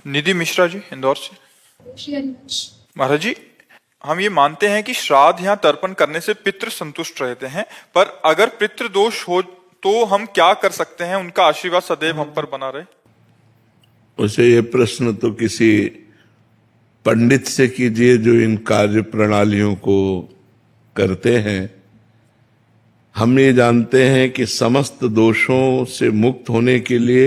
निधि मिश्रा जी, इंदौर से। महाराज जी, हम ये मानते हैं कि श्राद्ध या तर्पण करने से पितृ संतुष्ट रहते हैं, पर अगर पितृ दोष हो तो हम क्या कर सकते हैं, उनका आशीर्वाद सदैव हम पर बना रहे? उसे ये प्रश्न तो किसी पंडित से कीजिए जो इन कार्य प्रणालियों को करते हैं। हम ये जानते हैं कि समस्त दोषों से मुक्त होने के लिए,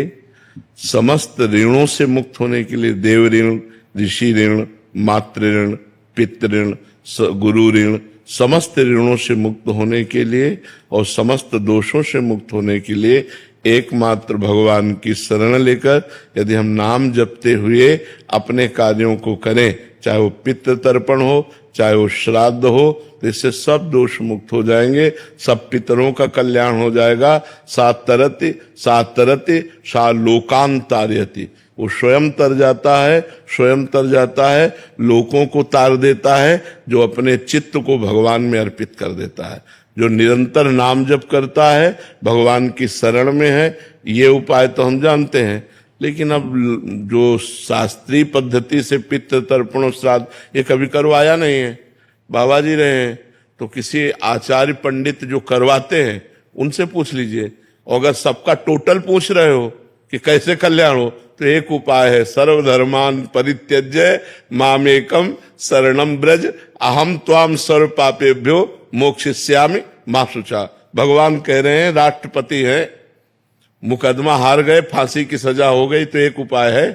समस्त ऋणों से मुक्त होने के लिए, देव ऋण, ऋषि ऋण, मातृ ऋण, पितृ ऋण, गुरु ऋण, समस्त ऋणों से मुक्त होने के लिए और समस्त दोषों से मुक्त होने के लिए एकमात्र भगवान की शरण लेकर यदि हम नाम जपते हुए अपने कार्यों को करें, चाहे वो पितृ तर्पण हो, चाहे वो श्राद्ध हो, तो इससे सब दोष मुक्त हो जाएंगे, सब पितरों का कल्याण हो जाएगा। सात तरति सा लोकांतार्यति, वो स्वयं तर जाता है, लोगों को तार देता है, जो अपने चित्त को भगवान में अर्पित कर देता है, जो निरंतर नाम जप करता है, भगवान की शरण में है। ये उपाय तो हम जानते हैं, लेकिन अब जो शास्त्रीय पद्धति से पितृ तर्पण श्राद्ध ये कभी करवाया नहीं है, बाबा जी रहे हैं, तो किसी आचार्य पंडित जो करवाते हैं उनसे पूछ लीजिए। अगर सबका टोटल पूछ रहे हो कि कैसे कल्याण हो, तो एक उपाय है, सर्वधर्मान परित्यज्य मामेकम शरणम ब्रज अहम त्वाम सर्व पापेभ्यो मोक्षयिष्यामि मा शुचा। भगवान कह रहे हैं, राष्ट्रपति हैं, मुकदमा हार गए, फांसी की सजा हो गई, तो एक उपाय है,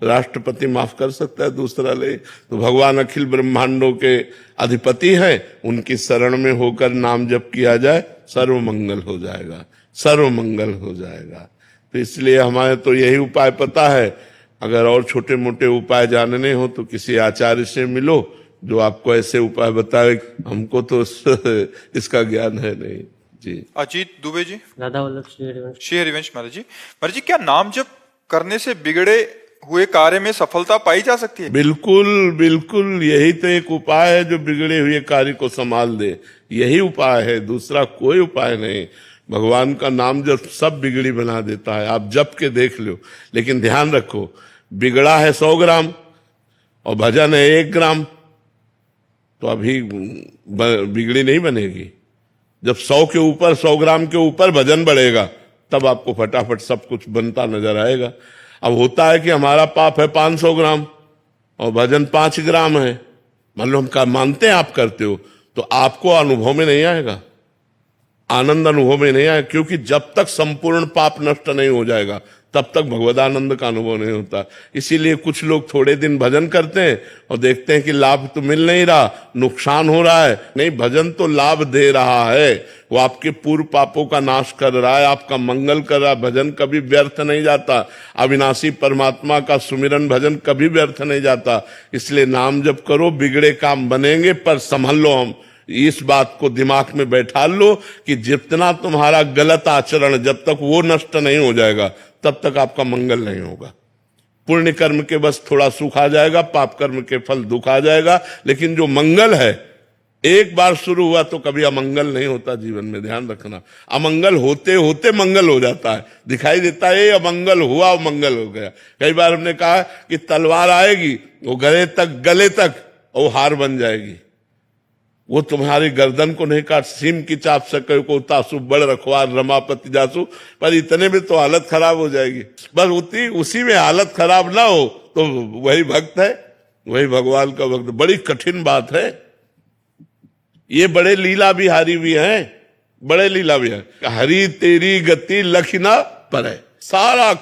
राष्ट्रपति माफ कर सकता है, दूसरा ले। तो भगवान अखिल ब्रह्मांडों के अधिपति हैं, उनकी शरण में होकर नाम जप किया जाए, सर्व मंगल हो जाएगा, सर्व मंगल हो जाएगा। तो इसलिए हमारे तो यही उपाय पता है। अगर और छोटे मोटे उपाय जानने हो तो किसी आचार्य से मिलो जो आपको ऐसे उपाय बताए, हमको तो इसका ज्ञान है नहीं जी। अजीत दुबे जी, राधा वल्लभ श्री हरिवंश। महाराज जी, क्या नाम जप करने से बिगड़े हुए कार्य में सफलता पाई जा सकती है? बिल्कुल बिल्कुल, यही तो एक उपाय है जो बिगड़े हुए कार्य को संभाल दे, यही उपाय है, दूसरा कोई उपाय नहीं। भगवान का नाम जब सब बिगड़ी बना देता है, आप जप के देख लो। लेकिन ध्यान रखो, बिगड़ा है 100 ग्राम और भजन है 1 ग्राम, तो अभी बिगड़ी नहीं बनेगी। जब 100 के ऊपर, 100 ग्राम के ऊपर भजन बढ़ेगा, तब आपको फटाफट सब कुछ बनता नजर आएगा। अब होता है कि हमारा पाप है 500 ग्राम और भजन 5 ग्राम है, मान लो हम मानते हैं आप करते हो, तो आपको अनुभव में नहीं आएगा, आनंद अनुभव में नहीं आएगा, क्योंकि जब तक संपूर्ण पाप नष्ट नहीं हो जाएगा तब तक भगवदानंद का अनुभव नहीं होता। इसीलिए कुछ लोग थोड़े दिन भजन करते हैं और देखते हैं कि लाभ तो मिल नहीं रहा, नुकसान हो रहा है। नहीं, भजन तो लाभ दे रहा है, वो आपके पूर्व पापों का नाश कर रहा है, आपका मंगल कर रहा है। भजन कभी व्यर्थ नहीं जाता, अविनाशी परमात्मा का सुमिरन भजन कभी व्यर्थ नहीं जाता। इसलिए नाम जप करो, बिगड़े काम बनेंगे, पर संभल लो। हम इस बात को दिमाग में बैठा लो कि जितना तुम्हारा गलत आचरण, जब तक वो नष्ट नहीं हो जाएगा तब तक आपका मंगल नहीं होगा। पुण्य कर्म के बस थोड़ा सुख आ जाएगा, पाप कर्म के फल दुख आ जाएगा, लेकिन जो मंगल है एक बार शुरू हुआ तो कभी अमंगल नहीं होता जीवन में। ध्यान रखना, अमंगल होते होते मंगल हो जाता है, दिखाई देता है ये अमंगल हुआ, मंगल हो गया। कई बार हमने कहा कि तलवार आएगी, वो गले तक वो हार बन जाएगी, वो तुम्हारी गर्दन को नहीं काट, सीम की चाप सके को तासु बड़ रखवार रमापति जासु, पर इतने में तो हालत खराब हो जाएगी। बस उसी में हालत खराब ना हो तो वही भक्त है, वही भगवान का भक्त। बड़ी कठिन बात है ये, बड़े लीला बिहारी भी हैं, बड़े लीला बिहारी। हरि तेरी गति लखना पर है, सारा